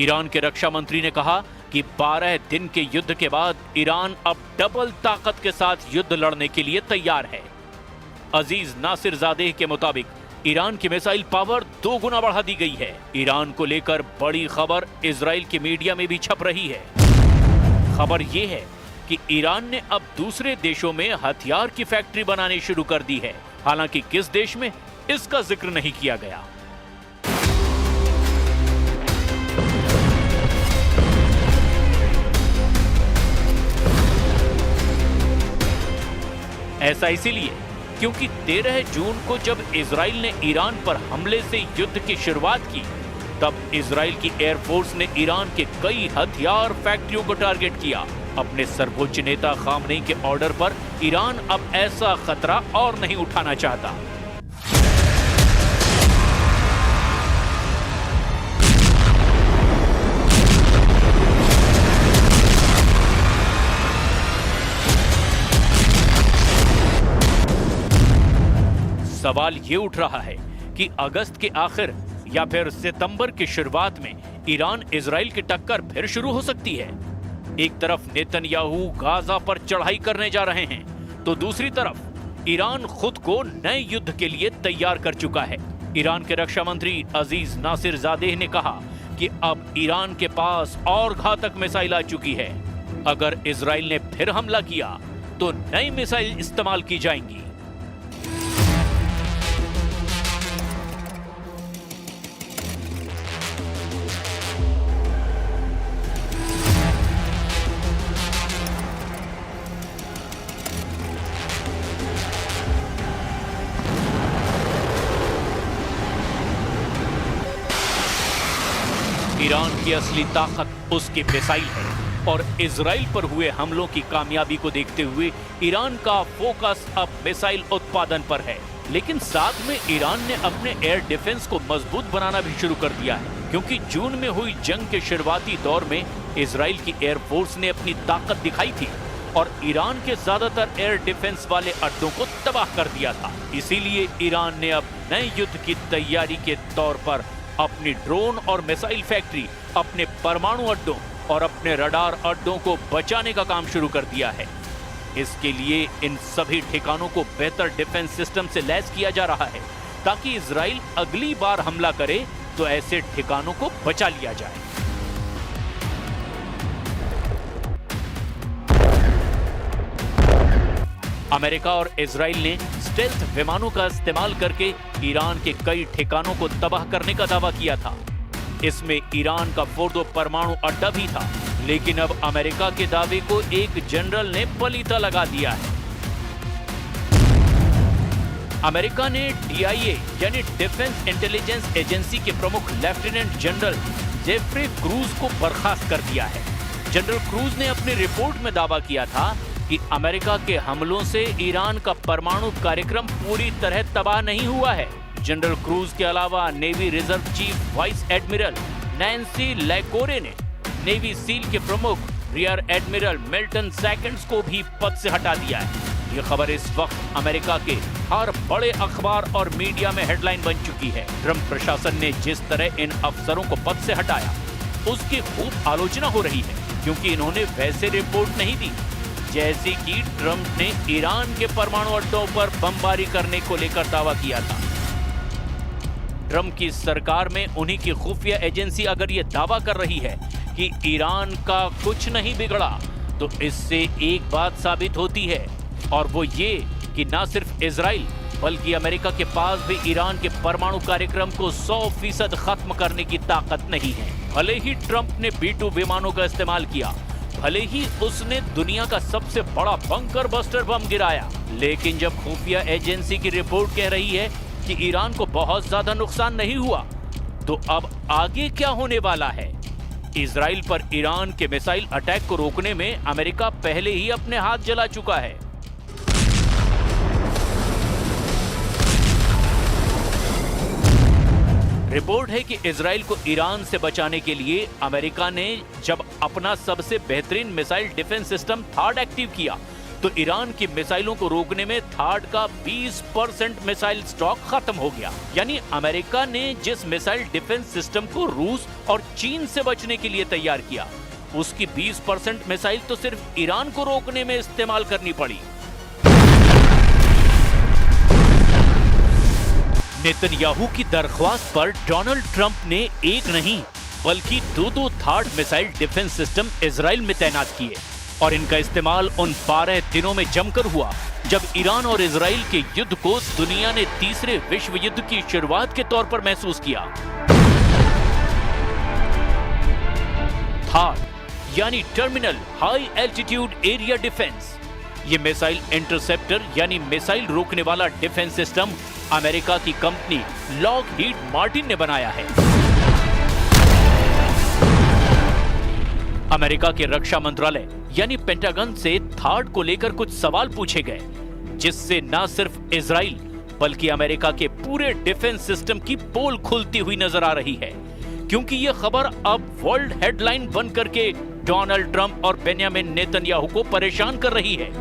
Iran के रक्षा मंत्री ने कहा कि 12 दिन के युद्ध के बाद ईरान अब डबल ताकत के साथ युद्ध लड़ने के लिए तैयार है। अजीज नासिरजादेह के मुताबिक ईरान की मिसाइल पावर 2 गुना बढ़ा दी गई है। ईरान को लेकर बड़ी खबर इजराइल के मीडिया में भी छप रही है। खबर यह है कि ईरान ने अब दूसरे देशों में हथियार की फैक्ट्री बनानी शुरू कर दी है। हालांकि किस देश में, इसका जिक्र नहीं किया गया। ऐसा इसीलिए क्योंकि 13 जून को जब इजराइल ने ईरान पर हमले से युद्ध की शुरुआत की, तब इजराइल की एयरफोर्स ने ईरान के कई हथियार फैक्ट्रियों को टारगेट किया। अपने सर्वोच्च नेता खामनेई के ऑर्डर पर ईरान अब ऐसा खतरा और नहीं उठाना चाहता। सवाल ये उठ रहा है कि अगस्त के आखिर या फिर सितंबर की शुरुआत में ईरान इजराइल की टक्कर फिर शुरू हो सकती है। एक तरफ नेतन्याहू गाजा पर चढ़ाई करने जा रहे हैं, तो दूसरी तरफ ईरान खुद को नए युद्ध के लिए तैयार कर चुका है। ईरान के रक्षा मंत्री अजीज नासिरजादेह ने कहा कि अब ईरान के पास और घातक मिसाइल आ चुकी है। अगर इजराइल ने फिर हमला किया तो नई मिसाइल इस्तेमाल की जाएंगी। ईरान की असली ताकत उसकी मिसाइल है और इजराइल पर हुए हमलों की कामयाबी को देखते हुए ईरान का फोकस अब मिसाइल उत्पादन पर है। लेकिन साथ में ईरान ने अपने एयर डिफेंस को मजबूत बनाना भी शुरू कर दिया है, क्योंकि जून में हुई जंग के शुरुआती दौर में इजराइल की एयरफोर्स ने अपनी ताकत दिखाई थी और ईरान के ज्यादातर एयर डिफेंस वाले अड्डों को तबाह कर दिया था। इसीलिए ईरान ने अब नए युद्ध की तैयारी के तौर पर अपनी ड्रोन और मिसाइल फैक्ट्री, अपने परमाणु अड्डों और अपने रडार अड्डों को बचाने का काम शुरू कर दिया है। इसके लिए इन सभी ठिकानों को बेहतर डिफेंस सिस्टम से लैस किया जा रहा है, ताकि इजराइल अगली बार हमला करे तो ऐसे ठिकानों को बचा लिया जाए। अमेरिका और इजराइल ने स्टेल्थ विमानों का इस्तेमाल करके ईरान के कई ठिकानों को तबाह करने का दावा किया था। इसमें ईरान का फोर्दो परमाणु अड्डा भी था, लेकिन अब अमेरिका के दावे को एक जनरल ने पलीता लगा दिया है। अमेरिका ने DIA यानी डिफेंस इंटेलिजेंस एजेंसी के प्रमुख लेफ्टिनेंट जनरल जेफ्रे क्रूज को बर्खास्त कर दिया है। जनरल क्रूज ने अपनी रिपोर्ट में दावा किया था कि अमेरिका के हमलों से ईरान का परमाणु कार्यक्रम पूरी तरह तबाह नहीं हुआ है। जनरल क्रूज के अलावा navy reserve chief vice admiral Nancy Lacore ने नेवी सील के प्रमुख रियर एडमिरल मिल्टन सेकंड्स को भी पद से हटा दिया है। ये खबर इस वक्त अमेरिका के हर बड़े अखबार और मीडिया में हेडलाइन बन चुकी है। ट्रंप प्रशासन ने जिस तरह इन अफसरों को पद से हटाया, उसकी खूब आलोचना हो रही है, क्योंकि इन्होंने वैसे रिपोर्ट नहीं दी जैसे कि ट्रंप ने ईरान के परमाणु अड्डों पर बमबारी करने को लेकर दावा किया था। ट्रंप की सरकार में उन्हीं की खुफिया एजेंसी अगर ये दावा कर रही है कि ईरान का कुछ नहीं बिगड़ा, तो इससे एक बात साबित होती है, और वो ये कि न सिर्फ इजराइल बल्कि अमेरिका के पास भी ईरान के परमाणु कार्यक्रम को 100% खत्म करने की ताकत नहीं है। भले ही ट्रंप ने B-2 विमानों का इस्तेमाल किया, भले ही उसने दुनिया का सबसे बड़ा बंकर बस्टर बम गिराया, लेकिन जब खुफिया एजेंसी की रिपोर्ट कह रही है कि ईरान को बहुत ज्यादा नुकसान नहीं हुआ, तो अब आगे क्या होने वाला है? इजराइल पर ईरान के मिसाइल अटैक को रोकने में अमेरिका पहले ही अपने हाथ जला चुका है। रिपोर्ट है कि इजराइल को ईरान से बचाने के लिए अमेरिका ने जब अपना सबसे बेहतरीन missile defence system THAAD active किया, तो ईरान की मिसाइलों को रोकने में थार्ड का 20% मिसाइल स्टॉक खत्म हो गया। यानी अमेरिका ने जिस मिसाइल डिफेंस सिस्टम को रूस और चीन से बचने के लिए तैयार किया, उसकी 20% मिसाइल तो सिर्फ ईरान को रोकने में इस्तेमाल करनी पड़ी। नेतन्याहू की दरख्वास्त पर डोनाल्ड ट्रंप ने एक नहीं बल्कि दो third missile defence system Israel में तैनात किए और इनका इस्तेमाल उन 12 दिनों में जमकर हुआ जब ईरान और इजराइल के युद्ध को दुनिया ने तीसरे विश्व युद्ध की शुरुआत के तौर पर महसूस किया। थार्ड यानी terminal high altitude area defence, ये मिसाइल इंटरसेप्टर यानी मिसाइल रोकने वाला डिफेंस सिस्टम अमेरिका की कंपनी लॉकहीड मार्टिन ने बनाया है। अमेरिका के रक्षा मंत्रालय यानी पेंटागन से थार्ड को लेकर कुछ सवाल पूछे गए, जिससे न सिर्फ इजराइल बल्कि अमेरिका के पूरे डिफेंस सिस्टम की पोल खुलती हुई नजर आ रही है, क्योंकि यह खबर अब वर्ल्ड हेडलाइन बन करके डोनाल्ड ट्रंप और बेंजामिन नेतन्याहू को परेशान कर रही है।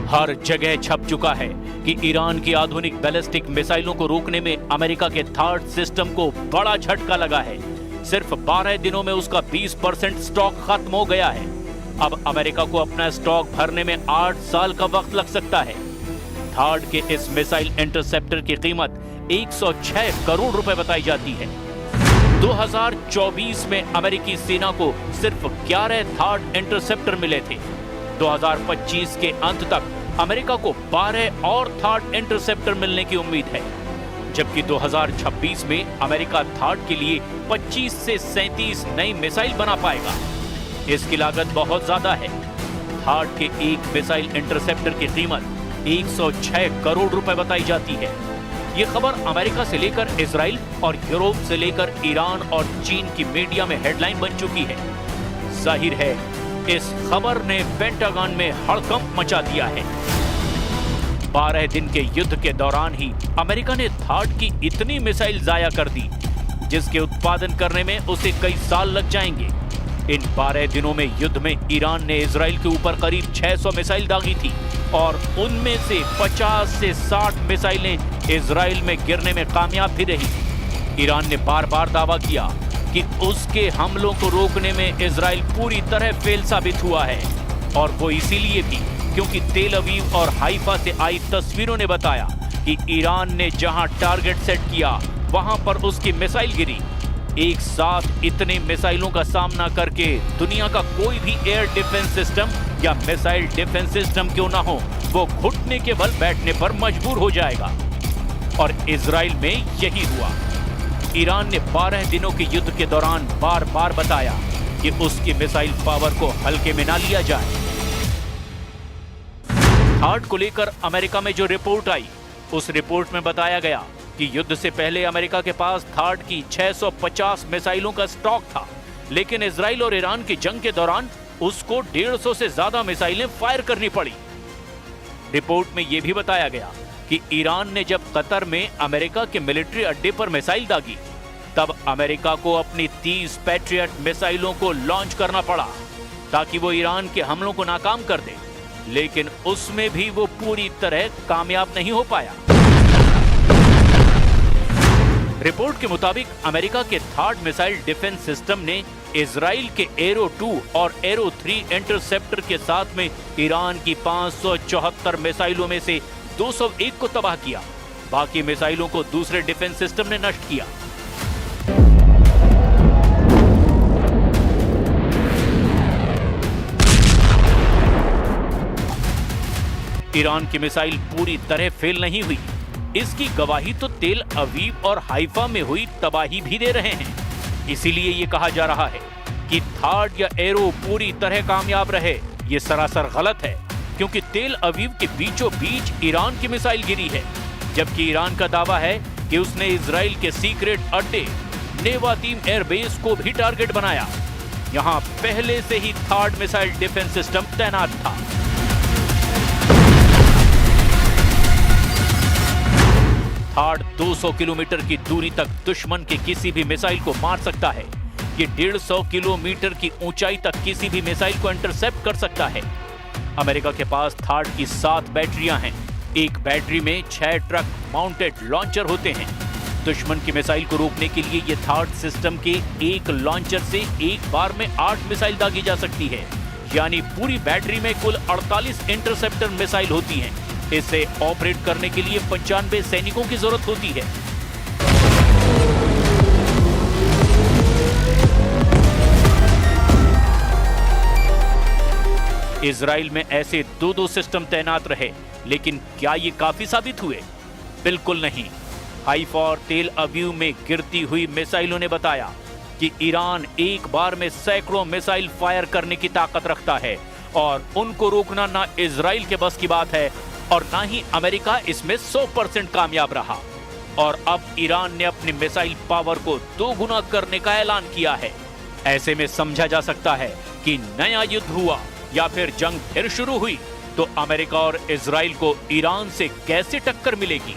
हर जगह छप चुका है कि ईरान की आधुनिक बैलिस्टिक मिसाइलों को रोकने में अमेरिका के थार्ड सिस्टम को बड़ा झटका लगा है। सिर्फ 12 दिनों में उसका 20% स्टॉक खत्म हो गया है। अब अमेरिका को अपना स्टॉक भरने में 8 साल का वक्त लग सकता है। थार्ड के इस मिसाइल इंटरसेप्टर की कीमत 106 करोड़ रुपए बताई जाती है। 2024 में अमेरिकी सेना को सिर्फ 11 थार्ड इंटरसेप्टर मिले थे। 2025 के अंत तक अमेरिका को 12 और थार्ड इंटरसेप्टर मिलने की उम्मीद है, जबकि 2026 में अमेरिका थार्ड के लिए 25 से 37 नई मिसाइल बना पाएगा। इसकी लागत बहुत ज्यादा है। थार्ड के एक मिसाइल इंटरसेप्टर की कीमत 106 करोड़ रुपए बताई जाती है। यह खबर अमेरिका से लेकर इजराइल और यूरोप से लेकर ईरान और चीन की मीडिया में हेडलाइन बन चुकी है। जाहिर है इस खबर ने पेंटागन में हड़कंप मचा दिया है। 12 दिन के युद्ध के दौरान ही अमेरिका ने थार्ड की इतनी मिसाइल जाया कर दी, जिसके उत्पादन करने में उसे कई साल लग जाएंगे। इन 12 दिनों में युद्ध में ईरान ने इजराइल के ऊपर करीब 600 मिसाइल दागी थी और उनमें से 50 से 60 मिसाइलें इजराइल में गिरने में कामयाब भी रही। ईरान ने बार बार दावा किया कि उसके हमलों को रोकने में इजराइल पूरी तरह फेल साबित हुआ है, और वो इसीलिए भी क्योंकि तेल अवीव और हाइफा से आई तस्वीरों ने बताया कि ईरान ने जहां टारगेट सेट किया वहां पर उसकी मिसाइल गिरी। एक साथ इतने मिसाइलों का सामना करके दुनिया का कोई भी एयर डिफेंस सिस्टम या मिसाइल डिफेंस सिस्टम क्यों ना हो, वो घुटने के बल बैठने पर मजबूर हो जाएगा। और इजराइल में यही हुआ। ईरान ने 12 दिनों के युद्ध के दौरान बार बार बताया कि उसकी मिसाइल पावर को हल्के में ना लिया जाए। थार्ड को लेकर अमेरिका में जो रिपोर्ट आई, उस रिपोर्ट में बताया गया कि युद्ध से पहले अमेरिका के पास थार्ड की 650 मिसाइलों का स्टॉक था, लेकिन इजराइल और ईरान की जंग के दौरान उसको 150 से ज्यादा मिसाइलें फायर करनी पड़ी। रिपोर्ट में यह भी बताया गया कि ईरान ने जब कतर में अमेरिका के मिलिट्री अड्डे पर मिसाइल दागी, तब अमेरिका को अपनी 30 पैट्रियट मिसाइलों को लॉन्च करना पड़ा ताकि वो ईरान के हमलों को नाकाम कर दे, लेकिन उसमें भी वो पूरी तरह कामयाब नहीं हो पाया। रिपोर्ट के मुताबिक अमेरिका के थार्ड मिसाइल डिफेंस सिस्टम ने इजराइल के एरो 2 और एरो 3 इंटरसेप्टर के साथ में ईरान की 574 मिसाइलों में से 201 को तबाह किया। बाकी मिसाइलों को दूसरे डिफेंस सिस्टम ने नष्ट किया। ईरान की मिसाइल पूरी तरह फेल नहीं हुई, इसकी गवाही तो तेल अवीव और हाइफा में हुई तबाही भी दे रहे हैं। इसीलिए ये कहा जा रहा है कि थार्ड या एरो पूरी तरह कामयाब रहे, ये सरासर गलत है, क्योंकि तेल अवीव के बीचों बीच ईरान की मिसाइल गिरी है, जबकि ईरान का दावा है कि उसने इजराइल के सीक्रेट अड्डे नेवातीम एयरबेस को भी टारगेट बनाया। यहां पहले से ही थार्ड मिसाइल डिफेंस सिस्टम तैनात था। थार्ड 200 किलोमीटर की दूरी तक दुश्मन के किसी भी मिसाइल को मार सकता है। ये 150 किलोमीटर की ऊंचाई तक किसी भी मिसाइल को इंटरसेप्ट कर सकता है। अमेरिका के पास थार्ड की 7 बैटरियां हैं। एक बैटरी में 6 ट्रक माउंटेड लॉन्चर होते हैं। दुश्मन की मिसाइल को रोकने के लिए ये थार्ड सिस्टम के एक लॉन्चर से एक बार में 8 मिसाइल दागी जा सकती है, यानी पूरी बैटरी में कुल 48 इंटरसेप्टर मिसाइल होती हैं। इसे ऑपरेट करने के लिए 95 सैनिकों की जरूरत होती है। इजराइल में ऐसे 2-2 सिस्टम तैनात रहे, लेकिन क्या ये काफी साबित हुए? बिल्कुल नहीं। हाइफा और तेल अवीव में गिरती हुई मिसाइलों ने बताया कि ईरान एक बार में सैकड़ों मिसाइल फायर करने की ताकत रखता है और उनको रोकना ना इजराइल के बस की बात है और ना ही अमेरिका इसमें 100% कामयाब रहा। और अब ईरान ने अपनी मिसाइल पावर को 2 गुना करने का ऐलान किया है। ऐसे में समझा जा सकता है कि नया युद्ध हुआ या फिर जंग फिर शुरू हुई तो अमेरिका और इजराइल को ईरान से कैसे टक्कर मिलेगी।